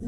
We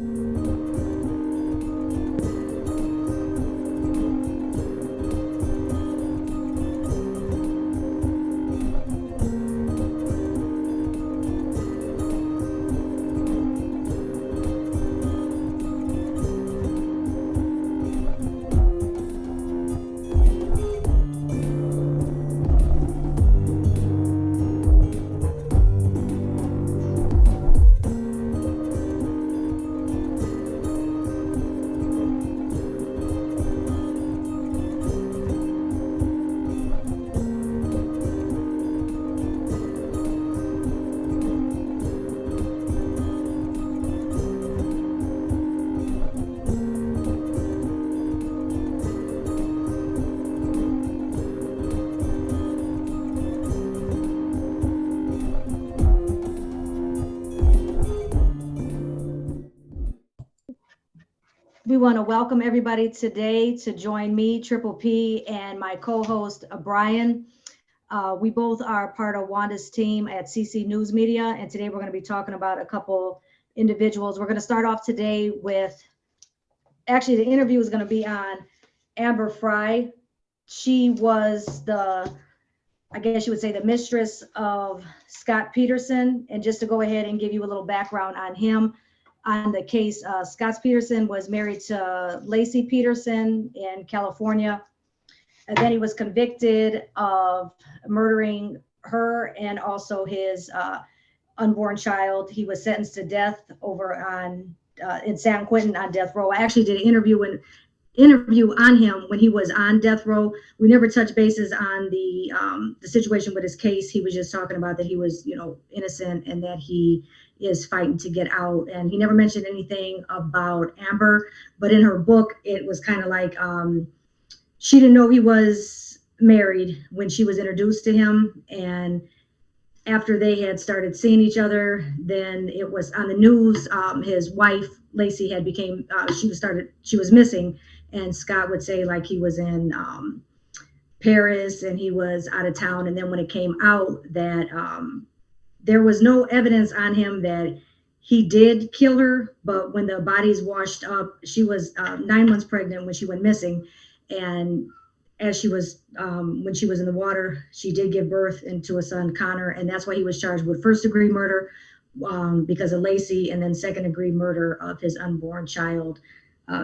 want to welcome everybody today to join me, Triple P, and my co-host, Brian. We both are part of Wanda's team at CC News Media, and today we're going to be talking about a couple individuals. We're going to start off today with, actually the interview is going to be on Amber Frey. She was I guess you would say the mistress of Scott Peterson. And just to go ahead and give you a little background on him, on the case, Scott Peterson was married to Laci Peterson in California. And then he was convicted of murdering her and also his unborn child. He was sentenced to death over in San Quentin on death row. I actually did an interview on him when he was on death row. We never touched bases on the situation with his case. He was just talking about that he was, innocent and that he is fighting to get out. And he never mentioned anything about Amber, but in her book, it was kind of like she didn't know he was married when she was introduced to him. And after they had started seeing each other, then it was on the news. His wife, Laci, she was missing. And Scott would say like he was in Paris and he was out of town. And then when it came out that there was no evidence on him that he did kill her, but when the bodies washed up, she was 9 months pregnant when she went missing. And as she was, when she was in the water, she did give birth into a son, Connor. And that's why he was charged with first-degree murder because of Laci, and then second-degree murder of his unborn child,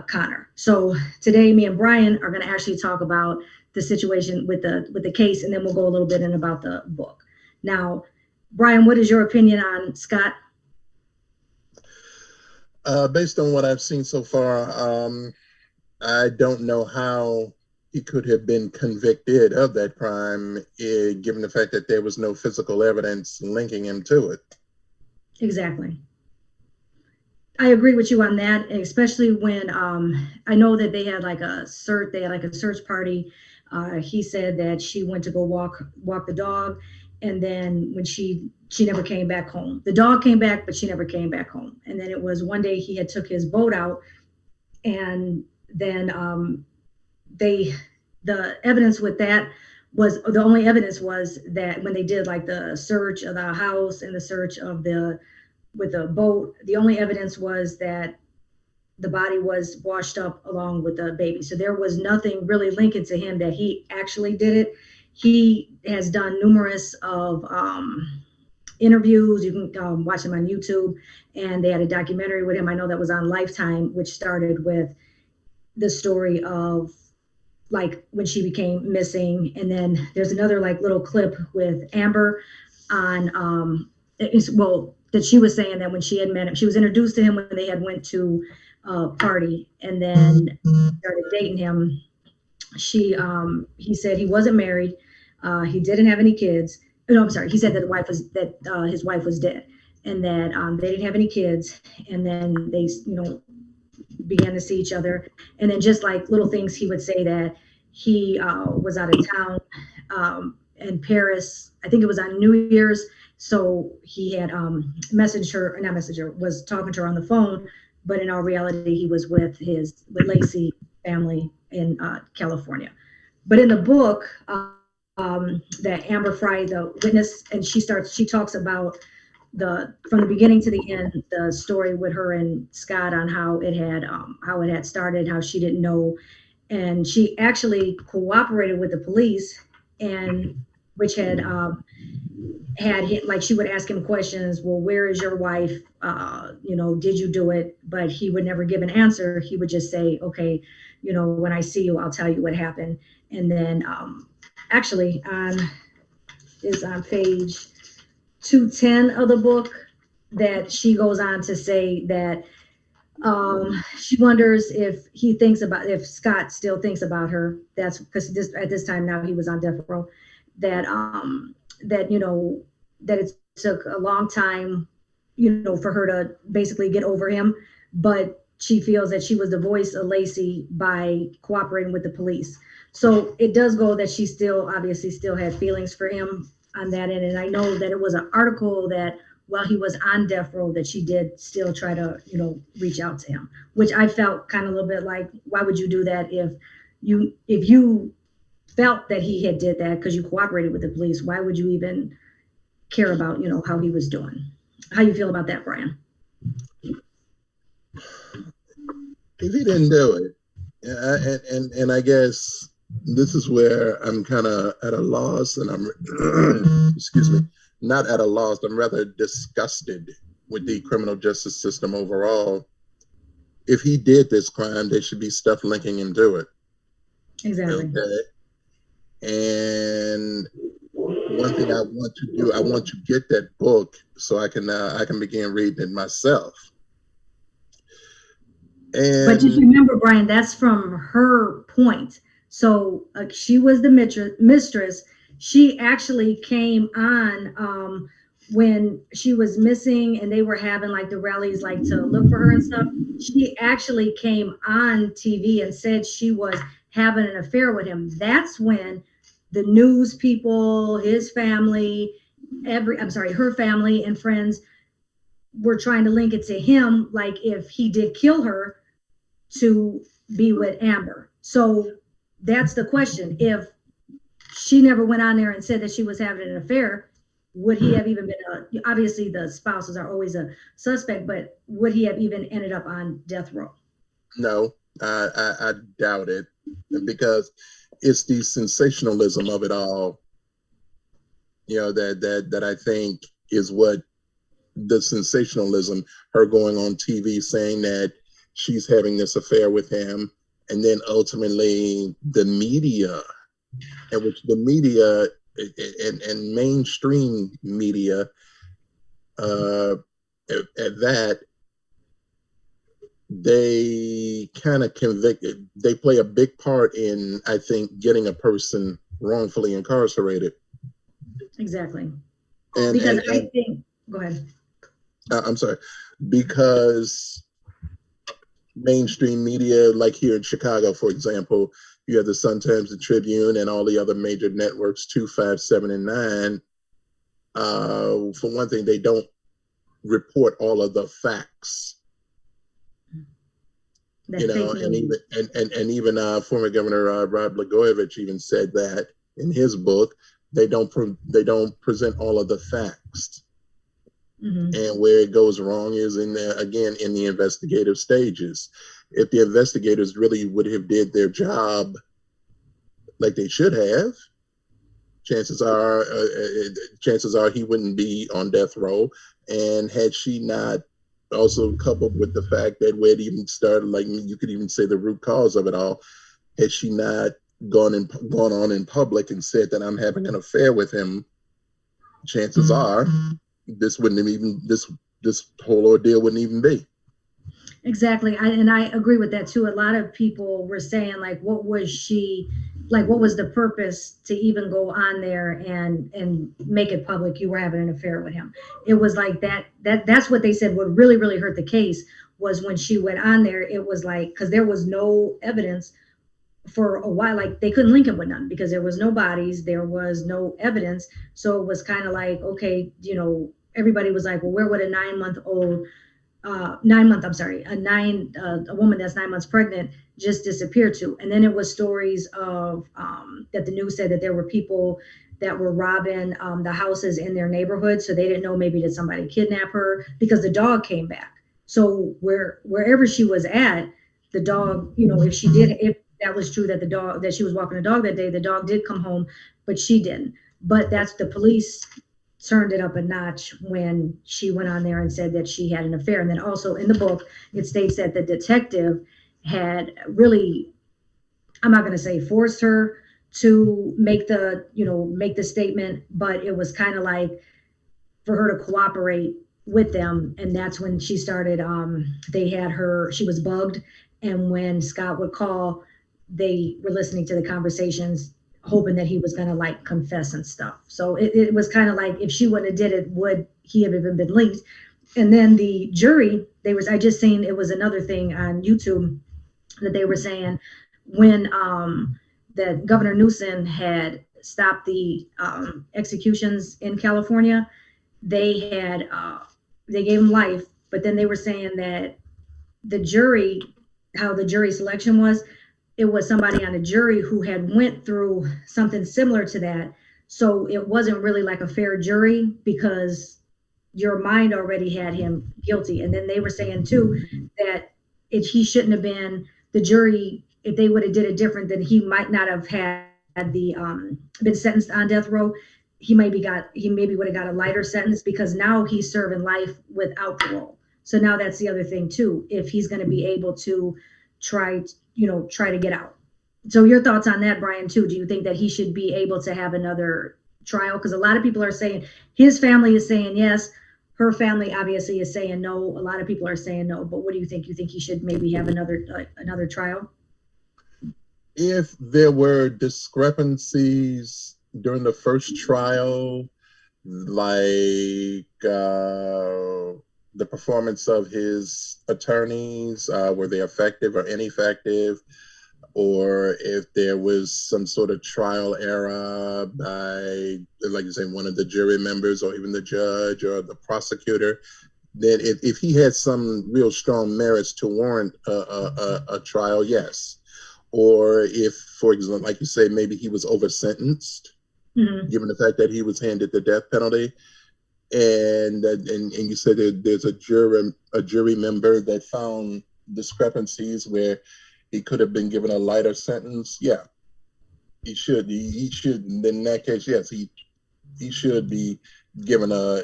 Connor. So today, me and Brian are going to actually talk about the situation with the case, and then we'll go a little bit in about the book. Now, Brian, what is your opinion on Scott? Based on what I've seen so far, I don't know how he could have been convicted of that crime, given the fact that there was no physical evidence linking him to it. Exactly. I agree with you on that, especially when I know that they had like a search party. He said that she went to go walk the dog, and then when she never came back home. The dog came back, but she never came back home. And then it was one day he had took his boat out, and then the evidence with that was, the only evidence was that when they did like the search of the house and the search of with the boat, the only evidence was that the body was washed up along with the baby. So there was nothing really linking to him that he actually did it. He has done numerous of interviews. You can watch him on YouTube, and they had a documentary with him. I know that was on Lifetime, which started with the story of like when she became missing. And then there's another like little clip with Amber on that she was saying that when she had met him, she was introduced to him when they had went to a party and then started dating him. He said he wasn't married. He didn't have any kids. No, I'm sorry. He said that his wife was dead, and that they didn't have any kids. And then they, began to see each other. And then just like little things, he would say that he was out of town in Paris. I think it was on New Year's. So he had was talking to her on the phone, but in all reality, he was with Laci family in California. But in the book, that Amber Frey, the witness, and she talks about from the beginning to the end, the story with her and Scott on how it had started, how she didn't know, and she actually cooperated with the police, and which had hit, like she would ask him questions. Well, where is your wife? Did you do it? But he would never give an answer. He would just say, okay, when I see you, I'll tell you what happened. And then actually on page 210 of the book that she goes on to say that she wonders if Scott still thinks about her. That's because at this time now he was on death row. That it took a long time, for her to basically get over him, but she feels that she was the voice of Laci by cooperating with the police. So it does go that she obviously still had feelings for him on that end. And I know that it was an article that while he was on death row that she did still try to, reach out to him, which I felt kind of a little bit like, why would you do that if you felt that he had did that because you cooperated with the police? Why would you even care about, how he was doing? How you feel about that, Brian? If he didn't do it, and I guess this is where I'm kind of at a loss, and I'm excuse me, not at a loss. I'm rather disgusted with the criminal justice system overall. If he did this crime, there should be stuff linking him to it. Exactly. Okay. And one thing I want to do, I want to get that book so I can begin reading it myself. But just remember, Brian, that's from her point. So she was the mistress. She actually came on when she was missing and they were having like the rallies like to look for her and stuff. She actually came on TV and said she was having an affair with him. That's when the news people, his family, her family and friends were trying to link it to him, like if he did kill her to be with Amber. So that's the question. If she never went on there and said that she was having an affair, would he have even been, obviously the spouses are always a suspect, but would he have even ended up on death row? No, I doubt it, because it's the sensationalism of it all, that I think is what the sensationalism, her going on TV saying that she's having this affair with him, and then ultimately the media, in which the media and mainstream media at that, they kind of convicted, they play a big part in, I think, getting a person wrongfully incarcerated. Exactly. Because I think, go ahead. I'm sorry, because mainstream media, like here in Chicago, for example, you have the Sun-Times, the Tribune, and all the other major networks, 2, 5, 7, and 9. For one thing, they don't report all of the facts. And even former Governor Rod Blagojevich even said that in his book, they don't present all of the facts. Mm-hmm. And where it goes wrong is in the investigative stages. If the investigators really would have did their job like they should have, chances are he wouldn't be on death row. And had she not also coupled with the fact that where it even started, like you could even say the root cause of it all, had she not gone on in public and said that I'm having an affair with him, chances are this wouldn't have even, this whole ordeal wouldn't even be. Exactly. I agree with that too. A lot of people were saying like, what was the purpose to even go on there and make it public you were having an affair with him? It was like that's what they said would really, really hurt the case was when she went on there. It was like, because there was no evidence for a while, like they couldn't link him with none because there was no bodies, there was no evidence. So it was kind of like, okay, everybody was like, well, where would a 9-month-old a woman that's 9 months pregnant just disappeared to? And then it was stories of that the news said that there were people that were robbing the houses in their neighborhood. So they didn't know, maybe did somebody kidnap her, because the dog came back. So wherever she was at, the dog, if that was true, that the dog, that she was walking the dog that day, the dog did come home, but she didn't. But that's, the police turned it up a notch when she went on there and said that she had an affair. And then also in the book, it states that the detective had really, I'm not going to say forced her to make the statement, but it was kind of like for her to cooperate with them. And that's when she started, they had her, she was bugged. And when Scott would call, they were listening to the conversations, hoping that he was going to like confess and stuff. So it was kind of like, if she wouldn't have did it, would he have even been linked? And then the jury, I just seen, it was another thing on YouTube that they were saying, when that Governor Newsom had stopped the executions in California, they gave him life, but then they were saying that the jury, how the jury selection was, it was somebody on the jury who had went through something similar to that. So it wasn't really like a fair jury, because your mind already had him guilty. And then they were saying too that he shouldn't have been, the jury, if they would have did it different, then he might not have had the been sentenced on death row. He maybe would have got a lighter sentence, because now he's serving life without parole. So now that's the other thing too, if he's going to be able to try to get out. So your thoughts on that, Brian, too? Do you think that he should be able to have another trial? Because a lot of people are saying, his family is saying yes, her family obviously is saying no. A lot of people are saying no. But what do you think? You think he should maybe have another trial? If there were discrepancies during the first trial, like the performance of his attorneys, were they effective or ineffective, or if there was some sort of trial error by, like you say, one of the jury members or even the judge or the prosecutor, then if he had some real strong merits to warrant a trial, yes. Or if, for example, like you say, maybe he was over-sentenced, given the fact that he was handed the death penalty, and you said that there's a jury member that found discrepancies where he could have been given a lighter sentence. Yeah, he should. He should. In that case, yes, he should be given a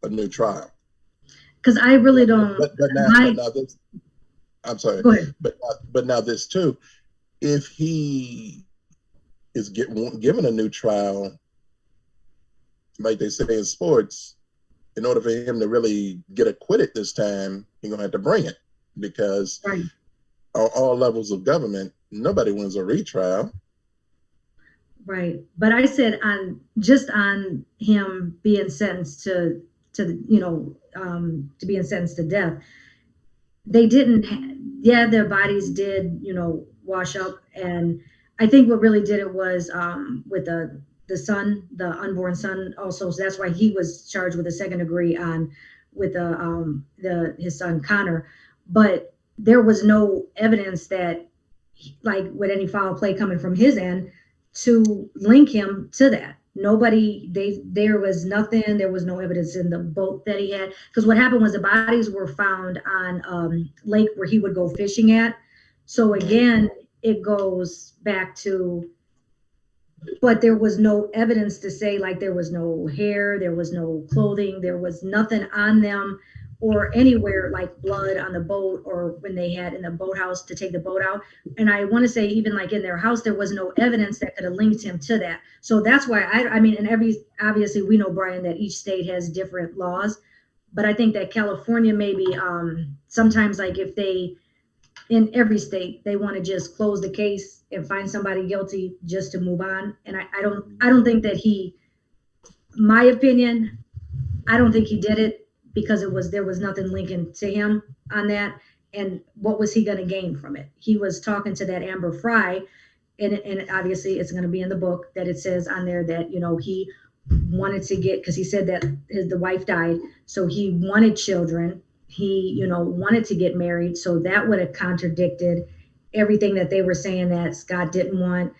new trial. Because I really don't. But now this, I'm sorry. Go ahead. But now this too, if he is given a new trial, like they say in sports, in order for him to really get acquitted this time, he's gonna have to bring it, because right. On all levels of government, nobody wins a retrial. Right. But I said on him being sentenced to being sentenced to death, they didn't, their bodies did, wash up. And I think what really did it was with the son, the unborn son also. So that's why he was charged with a second degree with his son Connor. But there was no evidence that, like, with any foul play coming from his end, to link him to that. There was nothing, there was no evidence in the boat that he had. Because what happened was the bodies were found on lake where he would go fishing at. So again, it goes back to, but there was no evidence to say, like, there was no hair, there was no clothing, there was nothing on them or anywhere like blood on the boat, or when they had in the boathouse to take the boat out. And I want to say even like in their house, there was no evidence that could have linked him to that. So that's why I mean, and obviously we know, Brian, that each state has different laws, but I think that California maybe sometimes, like, if they, in every state, they want to just close the case and find somebody guilty just to move on. And I don't think that my opinion, I don't think he did it, because there was nothing linking to him on that. And what was he going to gain from it? He was talking to that Amber Frey, and obviously it's going to be in the book that it says on there that, he wanted to get, because he said that the wife died, so he wanted children. He, wanted to get married. So that would have contradicted everything that they were saying that Scott didn't want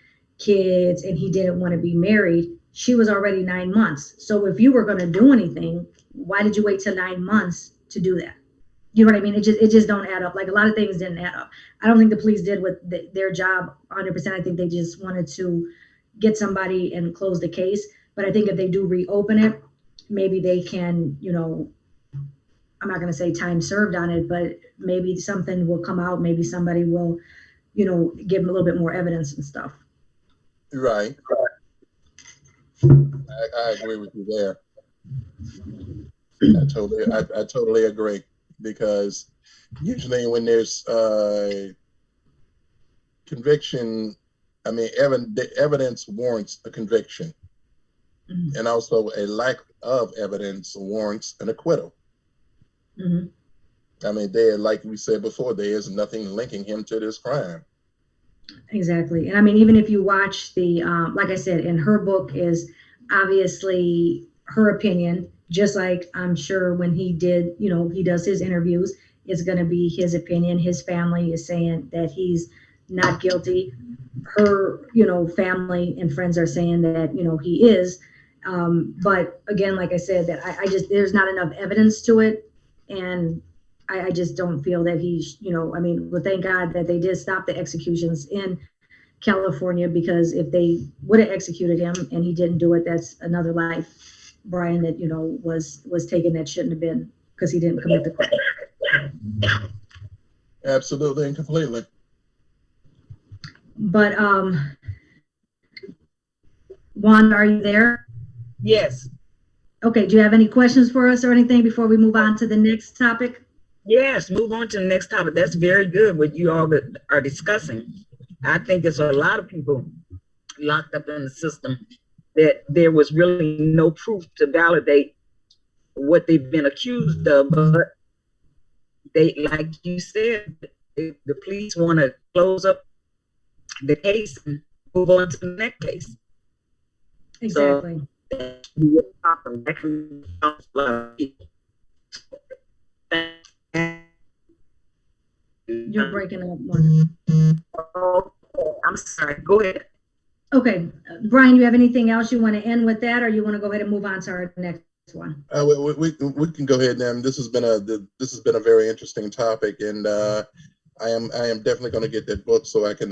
kids and he didn't want to be married, she was already 9 months. So if you were going to do anything, why did you wait till 9 months to do that? You know what I mean? It just don't add up. Like a lot of things didn't add up. I don't think the police did their job 100%. I think they just wanted to get somebody and close the case. But I think if they do reopen it, maybe they can, I'm not going to say time served on it, but maybe something will come out. Maybe somebody will, give them a little bit more evidence and stuff. Right. I agree with you there. I totally agree, because usually when there's conviction, I mean, the evidence warrants a conviction, mm-hmm. and also a lack of evidence warrants an acquittal. Mm-hmm. I mean, like we said before, there is nothing linking him to this crime. Exactly. And I mean, even if you watch the, like I said, in her book is obviously her opinion, just like I'm sure when he did, he does his interviews, it's going to be his opinion. His family is saying that he's not guilty. Her, family and friends are saying that, he is. But again, like I said, that I just, there's not enough evidence to it. And I just don't feel that he's, well, thank God that they did stop the executions in California, because if they would have executed him and he didn't do it, that's another life, Brian, that, was taken that shouldn't have been, because he didn't commit the crime. Absolutely and completely. But, Wanda, are you there? Yes. Okay, do you have any questions for us or anything before we move on to the next topic? Yes, move on to the next topic. That's very good what you all are discussing. I think there's a lot of people locked up in the system that there was really no proof to validate what they've been accused of, but they, like you said, the police want to close up the case and move on to the next case. Exactly. So, that can be a problem. That can help a lot of people. You're breaking up, one. Oh, I'm sorry. Go ahead. Okay, Brian, you have anything else you want to end with that, or you want to go ahead and move on to our next one? We can go ahead now. This has been a very interesting topic, and I am definitely going to get that book so I can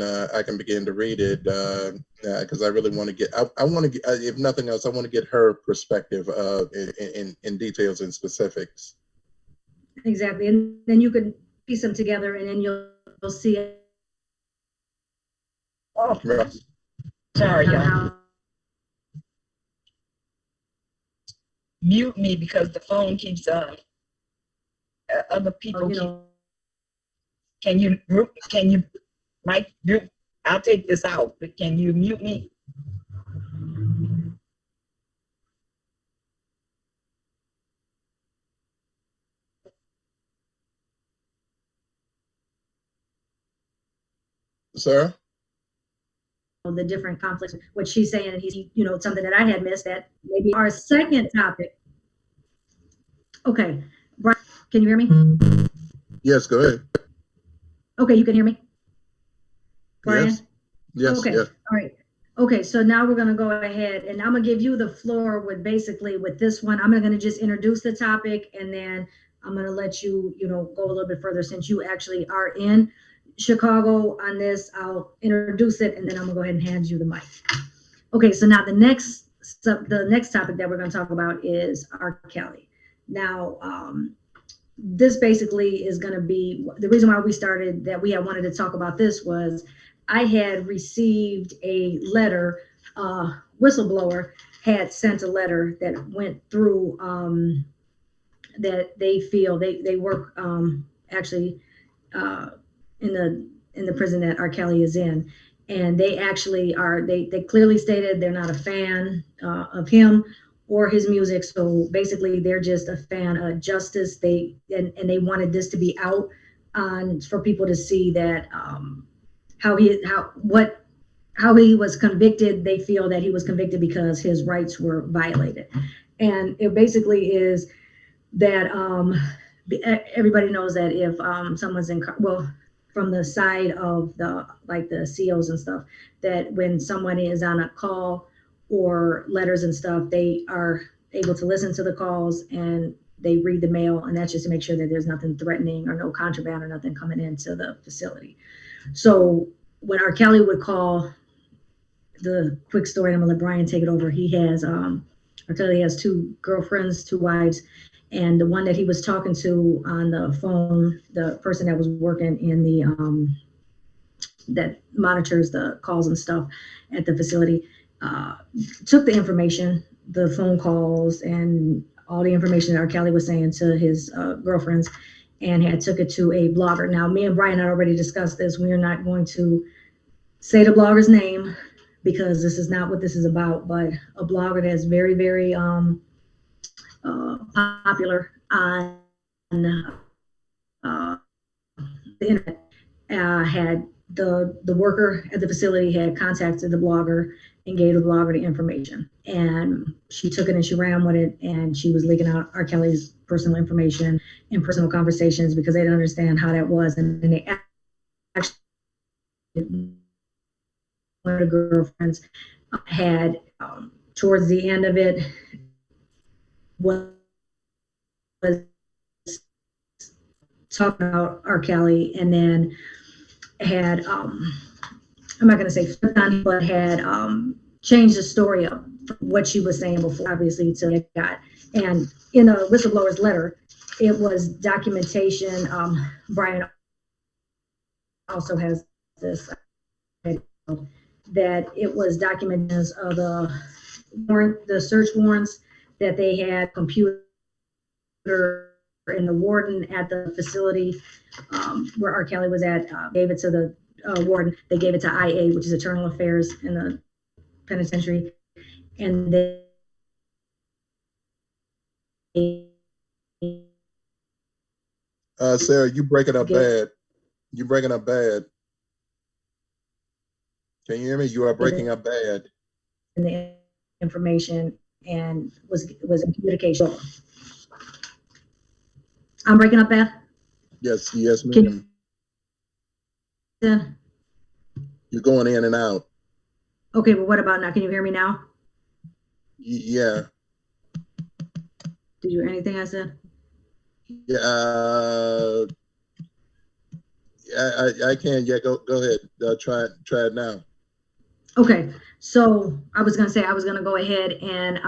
begin to read it, because I really want to get if nothing else, I want to get her perspective in details and specifics. Exactly, and then you can piece them together, and then you'll see it. Oh, right. Sorry, y'all. Mute me because the phone keeps other people. Can you, Mike? I'll take this out, but can you mute me? Sarah? The different conflicts, what she's saying, and he's, something that I had missed, that maybe our second topic. Okay, Brian, can you hear me? Yes, go ahead. Okay, you can hear me, Brian? Yes. Okay, yes. All right. Okay, so now we're going to go ahead, and I'm going to give you the floor with this one. I'm going to just introduce the topic, and then I'm going to let you, go a little bit further, since you actually are in Chicago on this. I'll introduce it, and then I'm gonna go ahead and hand you the mic. Okay, so now the next topic that we're going to talk about is R. Kelly. Now, this basically is going to be the reason why we started that we had wanted to talk about this was I had received a letter. Whistleblower had sent a letter that went through that they feel they work actually in the prison that R. Kelly is in, and they actually are they clearly stated they're not a fan of him or his music. So basically they're just a fan of justice. They wanted this to be out for people to see that how he was convicted. They feel that he was convicted because his rights were violated, and it basically is that everybody knows that if someone's from the side of the COs and stuff, that when someone is on a call or letters and stuff, they are able to listen to the calls and they read the mail, and that's just to make sure that there's nothing threatening or no contraband or nothing coming into the facility. So when R. Kelly would call, the quick story, and I'm gonna let Brian take it over. He has R. Kelly has 2 girlfriends, 2 wives, and the one that he was talking to on the phone, the person that was working in the that monitors the calls and stuff at the facility, took the information, the phone calls, and all the information that R. Kelly was saying to his girlfriends, and had took it to a blogger. Now, me and Brian had already discussed this. We are not going to say the blogger's name because this is not what this is about, but a blogger that's very, very popular on the internet, had the worker at the facility had contacted the blogger and gave the blogger the information, and she took it and she ran with it, and she was leaking out R. Kelly's personal information and personal conversations because they didn't understand how that was. And then they actually, one of the girlfriends had towards the end of it was talking about R. Kelly, and then had I'm not going to say flipped on, but had changed the story up from what she was saying before, obviously, to it got. And in a whistleblower's letter, it was documentation. Brian also has this, that it was documentations of the search warrants that they had, computer, and the warden at the facility where R. Kelly was at gave it to the warden. They gave it to IA, which is Internal Affairs in the penitentiary, and they Sarah, you breaking up bad. You breaking up bad. Can you hear me? You are breaking up bad. And the information and was in communication. I'm breaking up bad? Yes, ma'am. You're going in and out. Okay, well, what about now? Can you hear me now? Yeah. Did you hear anything I said? Yeah. I can. Yeah, go ahead. Try it now. Okay, so I was gonna say I was gonna go ahead and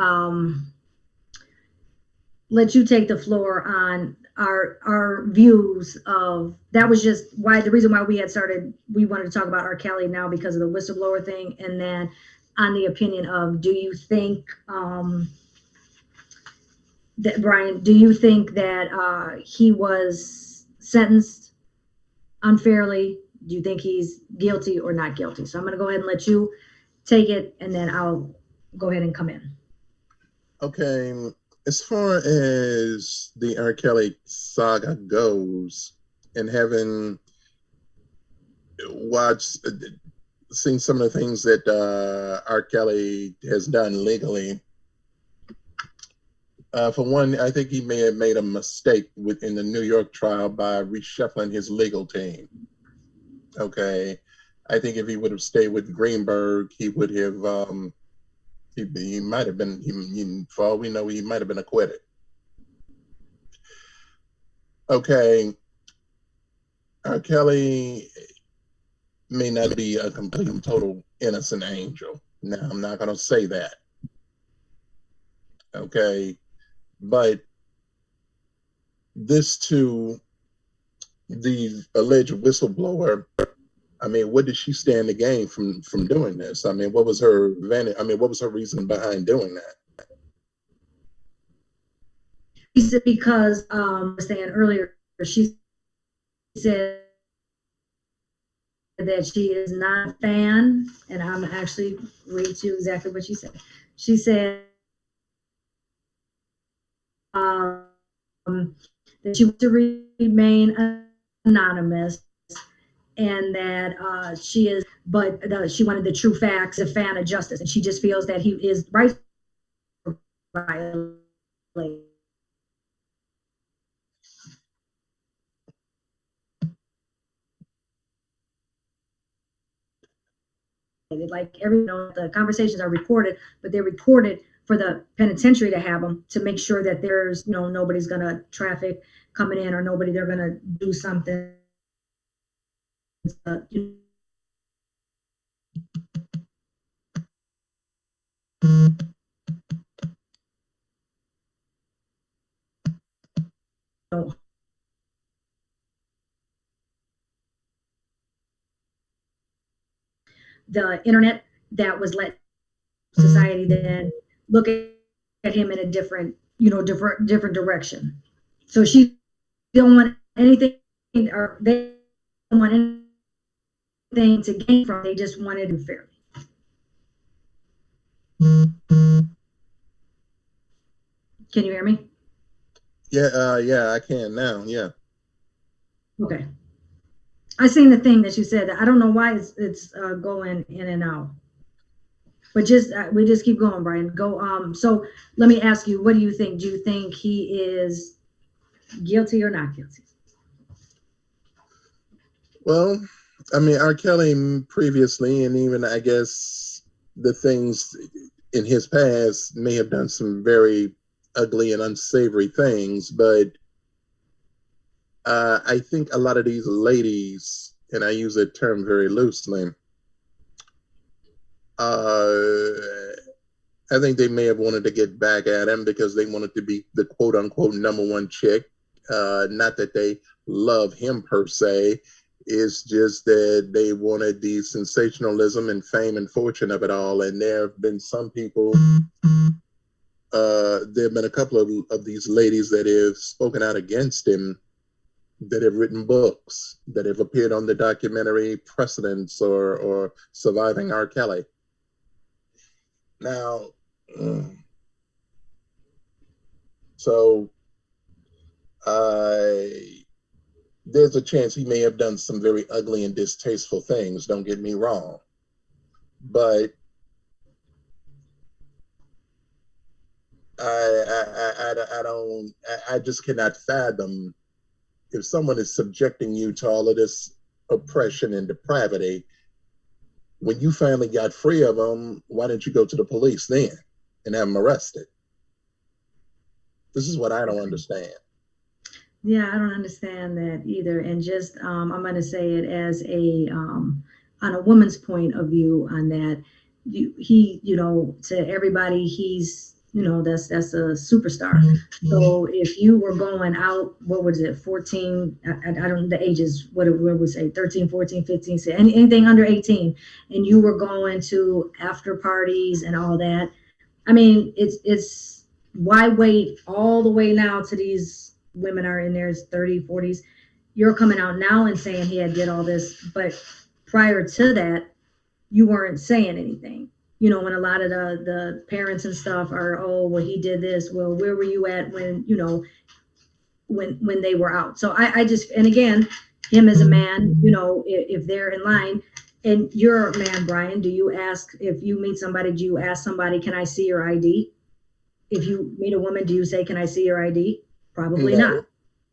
let you take the floor on our views of that. Was just why the reason why we wanted to talk about R. Kelly now, because of the whistleblower thing, and then on the opinion of, do you think that, Brian, do you think that he was sentenced unfairly? Do you think he's guilty or not guilty? So I'm going to go ahead and let you take it, and then I'll go ahead and come in. Okay. As far as the R. Kelly saga goes, and having seen some of the things that R. Kelly has done legally, for one, I think he may have made a mistake within the New York trial by reshuffling his legal team. Okay. I think if he would have stayed with Greenberg, he would have, he might have been, for all we know, he might have been acquitted. Okay. R. Kelly may not be a complete and total innocent angel. Now, I'm not going to say that. Okay. But this too, the alleged whistleblower, I mean, what did she stand to gain from doing this? I mean, what was her advantage? I mean, what was her reason behind doing that? He said because I was saying earlier, she said that she is not a fan, and I'm actually read to you exactly what she said. She said that she wants to remain anonymous, and that she is, but she wanted the true facts, a fan of justice, and she just feels that he is right. Like the conversations are recorded, but they're recorded for the penitentiary to have them to make sure that there's nobody's gonna traffic coming in or they're gonna do something. The internet that was let society then look at him in a different direction. So she don't want anything, or they don't want anything to gain from. They just wanted him fairly. Can you hear me? Yeah, I can now. Yeah. Okay. I seen the thing that you said. I don't know why it's going in and out. But we just keep going, Brian. Go. So let me ask you, what do you think? Do you think he is guilty or not guilty? Well, I mean, R. Kelly previously, and even I guess the things in his past, may have done some very ugly and unsavory things, but I think a lot of these ladies, and I use that term very loosely, I think they may have wanted to get back at him because they wanted to be the quote unquote #1 chick. Not that they love him per se. It's just that they wanted the sensationalism and fame and fortune of it all. And there have been some people, there have been a couple of these ladies that have spoken out against him, that have written books, that have appeared on the documentary Precedence or Surviving R. Kelly. Now, so there's a chance he may have done some very ugly and distasteful things, don't get me wrong. But I just cannot fathom, if someone is subjecting you to all of this oppression and depravity, when you finally got free of them, why didn't you go to the police then and have them arrested? This is what I don't understand. Yeah, I don't understand that either. And just, I'm going to say it as on a woman's point of view on that. To everybody, he's, that's a superstar. Mm-hmm. So if you were going out, what was it, 14, I don't know the ages, what we say, 13, 14, 15, anything under 18, and you were going to after parties and all that. I mean, it's why wait all the way now to these women are in their 30s, 40s. You're coming out now and saying he had did all this, but prior to that, you weren't saying anything. When a lot of the parents and stuff are, oh, well, he did this. Well, where were you at when, when they were out? So I just, and again, him as a man, if they're in line, and you're a man, Brian, do you ask, if you meet somebody, do you ask somebody, can I see your ID? If you meet a woman, do you say, can I see your ID? Probably not.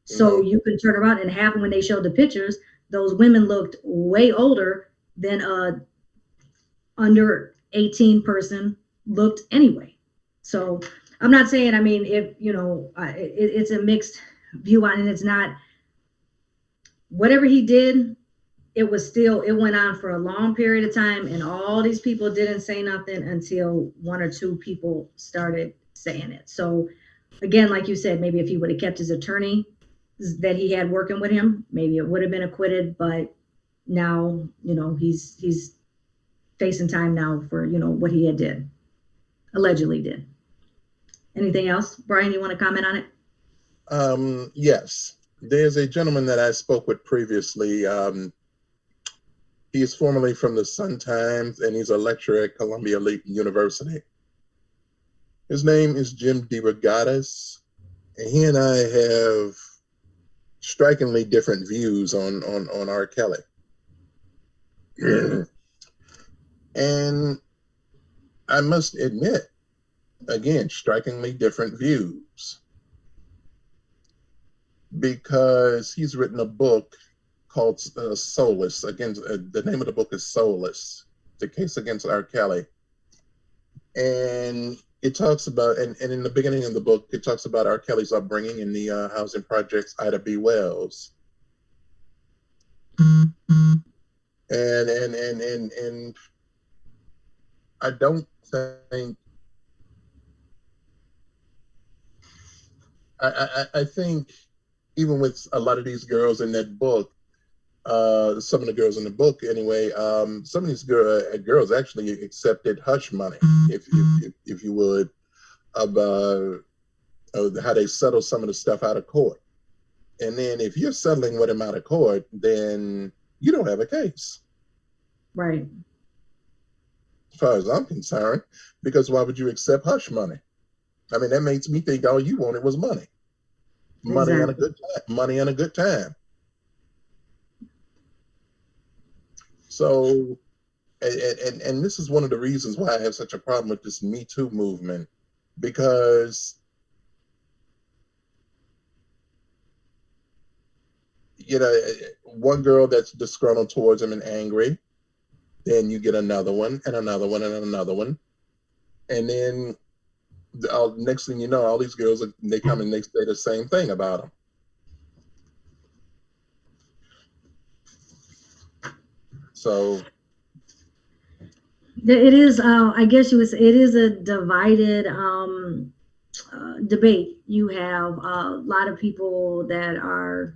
So you can turn around and have, when they showed the pictures, those women looked way older than a under 18 person looked anyway. So I'm not saying, I mean, if, it's a mixed view on it. It's not, whatever he did, it went on for a long period of time, and all these people didn't say nothing until one or two people started saying it. So again, like you said, maybe if he would have kept his attorney that he had working with him, maybe it would have been acquitted. But now, he's facing time now for, what he allegedly did. Anything else, Brian, you want to comment on it? Yes. There's a gentleman that I spoke with previously. He is formerly from the Sun-Times, and he's a lecturer at Columbia University. His name is Jim DeRogatis, and he and I have strikingly different views on R. Kelly. And I must admit, again, strikingly different views, because he's written a book called Soulless. Again, the name of the book is Soulless. the case against R. Kelly. And it talks about, and in the beginning of the book, it talks about R. Kelly's upbringing in the housing projects Ida B. Wells. And I don't think, I think even with a lot of these girls in that book, some of the girls in the book anyway, some of these girls actually accepted hush money, if you would, about how they settle some of the stuff out of court. And then if you're settling with them out of court, then you don't have a case. Right. As far as I'm concerned, because why would you accept hush money? I mean, that makes me think all you wanted was money. Money and a good time. Money and a good time. So, and this is one of the reasons why I have such a problem with this Me Too movement, because one girl that's disgruntled towards him and angry, then you get another one and another one and another one, and then next thing you know, all these girls they come and they say the same thing about him. So it is, I guess it is a divided debate. You have a lot of people that are,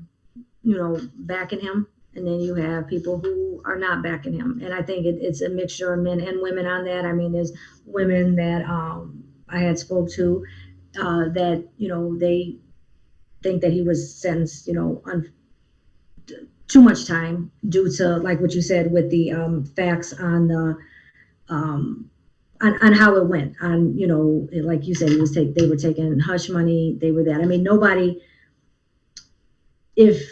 backing him, and then you have people who are not backing him. And I think it's a mixture of men and women on that. I mean, there's women that I had spoke to that, they think that he was sentenced, too much time due to, like what you said, with the facts on the on how it went, on, like you said, they were taking hush money, they were that. I mean, nobody, if,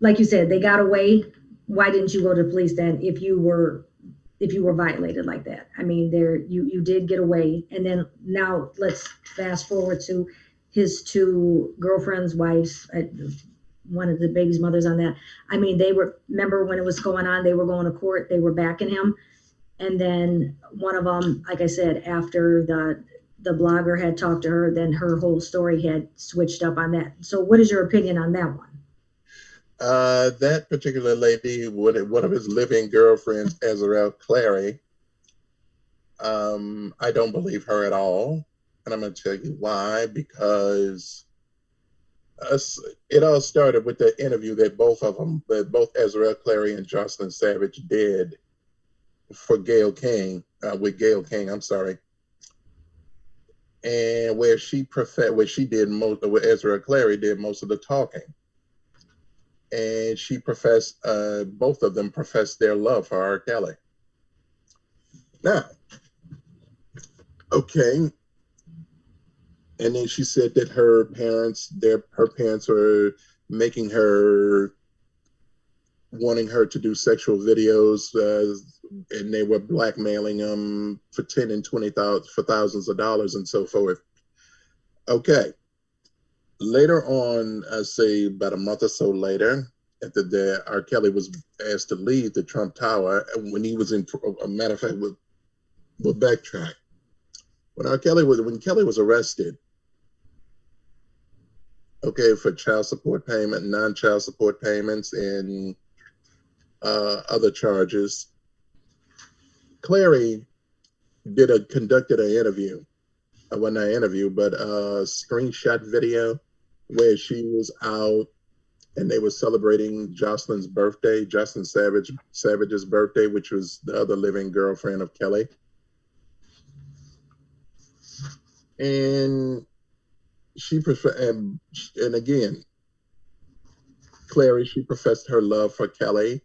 like you said, they got away, why didn't you go to the police then if you were violated like that? I mean, you did get away. And then now let's fast forward to his two girlfriends, wives, one of the baby's mothers on that. I mean, remember when it was going on, they were going to court, they were backing him. And then one of them, like I said, after the blogger had talked to her, then her whole story had switched up on that. So what is your opinion on that one? That particular lady, one of his living girlfriends, Azarel Clary, I don't believe her at all. And I'm going to tell you why. Because it all started with the interview that both Azarel Clary and Jocelyn Savage did for Gayle King, with Gayle King, I'm sorry. And where Azarel Clary did most of the talking. And she professed, both of them professed their love for R. Kelly. Now, okay. And then she said that her parents were making her, wanting her to do sexual videos, and they were blackmailing them for $10,000 and $20,000 for thousands of dollars and so forth. Okay. Later on, say about a month or so later, after R. Kelly was asked to leave the Trump Tower, when he was a matter of fact, we'll backtrack. When Kelly was arrested, okay, for child support payment, non-child support payments, and other charges, Clary conducted an interview. Well, not an interview, but a screenshot video where she was out and they were celebrating Jocelyn Savage's birthday, which was the other living girlfriend of Kelly. And and again, Clary, she professed her love for Kelly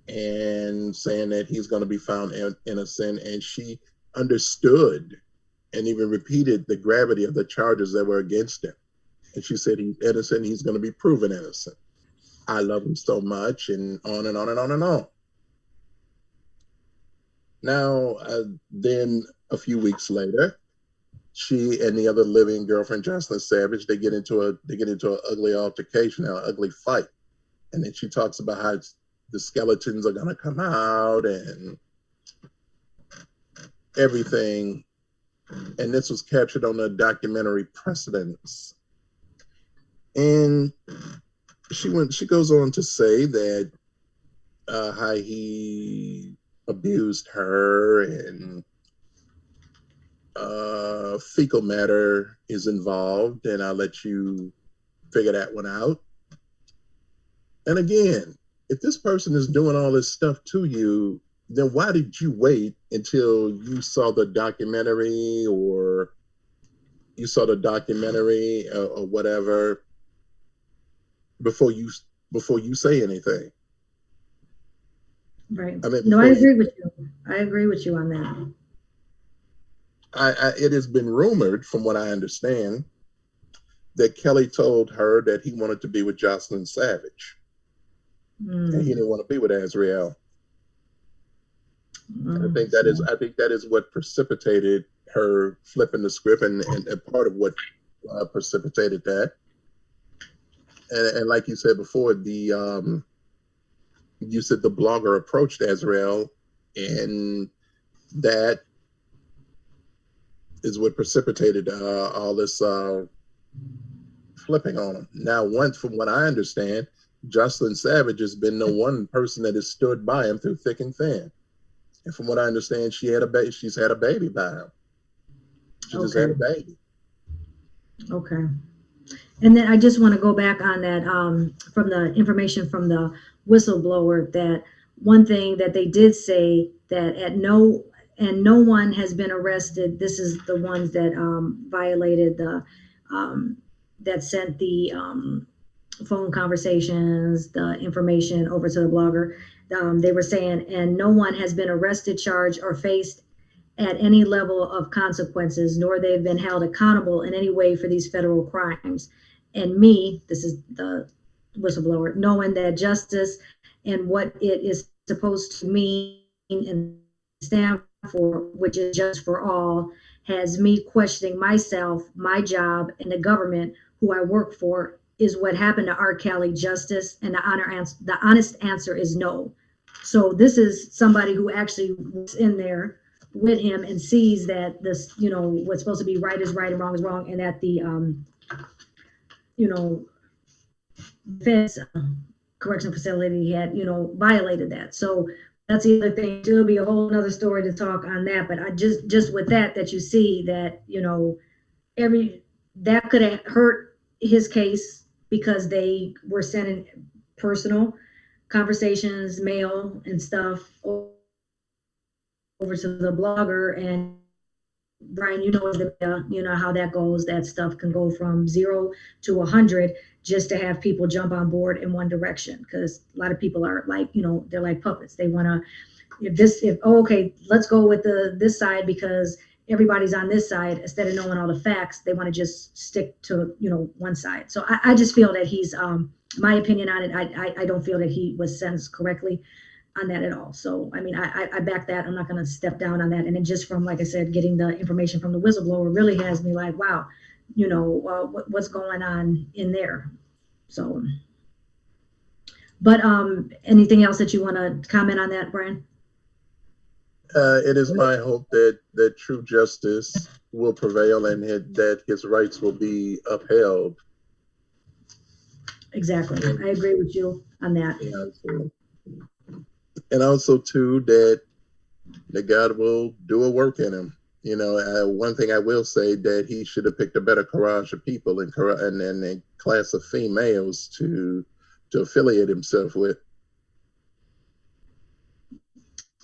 and saying that he's going to be found innocent. And she understood and even repeated the gravity of the charges that were against him. And she said he's innocent, he's going to be proven innocent. I love him so much, and on and on and on and on. Now, then a few weeks later, she and the other living girlfriend, Jocelyn Savage, they get into an ugly altercation, an ugly fight. And then she talks about how the skeletons are going to come out, and everything. And this was captured on the documentary Precedents. And she goes on to say that how he abused her and fecal matter is involved, and I'll let you figure that one out. And again, if this person is doing all this stuff to you, then why did you wait until you saw the documentary or whatever before you say anything? Right. I mean, no, I agree with you. I agree with you on that. It has been rumored, from what I understand, that Kelly told her that he wanted to be with Jocelyn Savage. And he didn't want to be with Azriel. I think that is what precipitated her flipping the script, and part of what precipitated that. And like you said before, you said the blogger approached Azriel, and that is what precipitated all this flipping on him. Now, from what I understand, Jocelyn Savage has been the one person that has stood by him through thick and thin. And from what I understand, she's had a baby by him. She just had a baby. Okay. And then I just want to go back on that from the information from the whistleblower, that one thing that they did say that no one has been arrested. This is the ones that violated that sent the phone conversations, the information over to the blogger. They were saying, and no one has been arrested, charged, or faced at any level of consequences, nor they've been held accountable in any way for these federal crimes. And me, this is the whistleblower, knowing that justice and what it is supposed to mean and stand for, which is just for all, has me questioning myself, my job, and the government who I work for. Is what happened to R. Kelly justice? And the honest answer is no. So this is somebody who actually was in there with him and sees that this, what's supposed to be right is right and wrong is wrong, and that the defense correction facility had, violated that. So that's the other thing. It'll be a whole other story to talk on that. But I just with that you see that, that could have hurt his case, because they were sending personal conversations, mail and stuff over to the blogger. And Brian, you know how that goes. That stuff can go from 0 to 100 just to have people jump on board in one direction, because a lot of people are like, they're like puppets. They want to, okay, let's go with this side because everybody's on this side. Instead of knowing all the facts, they want to just stick to one side. So I just feel that he's my opinion on it, I don't feel that he was sentenced correctly on that at all. So I mean, I back that. I'm not going to step down on that. And then just from, like I said, getting the information from the whistleblower really has me like, wow, what's going on in there. So but anything else that you want to comment on that, Brian? It is my hope that true justice will prevail and that his rights will be upheld. Exactly. I agree with you on that. Yeah, and also too that God will do a work in him. One thing I will say, that he should have picked a better courage of people and a class of females to affiliate himself with.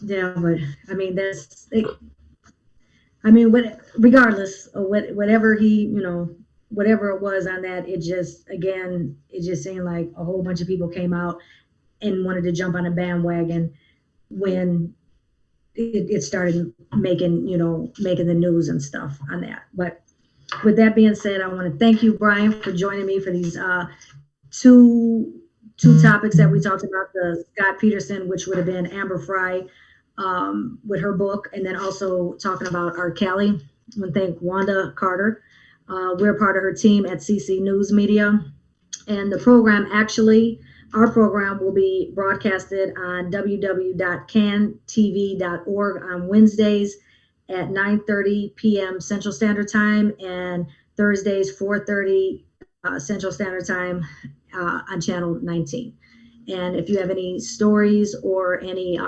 Yeah, but I mean, regardless of whatever he, whatever it was on that, it just seemed like a whole bunch of people came out and wanted to jump on a bandwagon when it started making the news and stuff on that. But with that being said, I want to thank you, Brian, for joining me for these two topics that we talked about: the Scott Peterson, which would have been Amber Frey with her book, and then also talking about R. Kelly. I want to thank Wanda Carter. We're part of her team at CC News Media, and our program will be broadcasted on www.cantv.org on Wednesdays at 9:30 p.m. Central Standard Time, and Thursdays 4:30 Central Standard Time on channel 19. And if you have any stories or any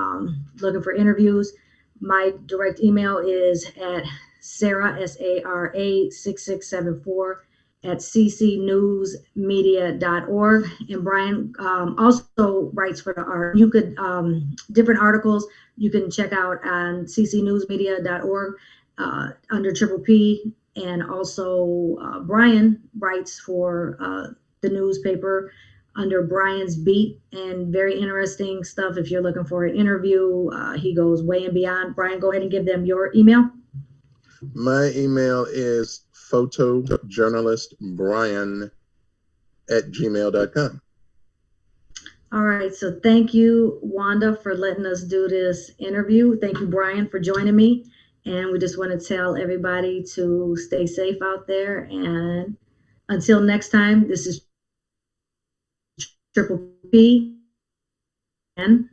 looking for interviews, my direct email is at Sarah, SARA 6674 at ccnewsmedia.org. And Brian also writes for you could different articles you can check out on ccnewsmedia.org under Triple P. And also Brian writes for the newspaper under Brian's Beat, and very interesting stuff. If you're looking for an interview, he goes way and beyond. Brian, go ahead and give them your email. My email is photojournalistbrian@gmail.com. All right, so thank you, Wanda, for letting us do this interview. Thank you, Brian, for joining me. And we just want to tell everybody to stay safe out there. And until next time, this is Triple P and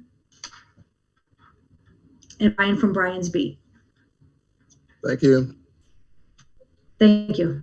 Brian from Brian's Beat. Thank you. Thank you.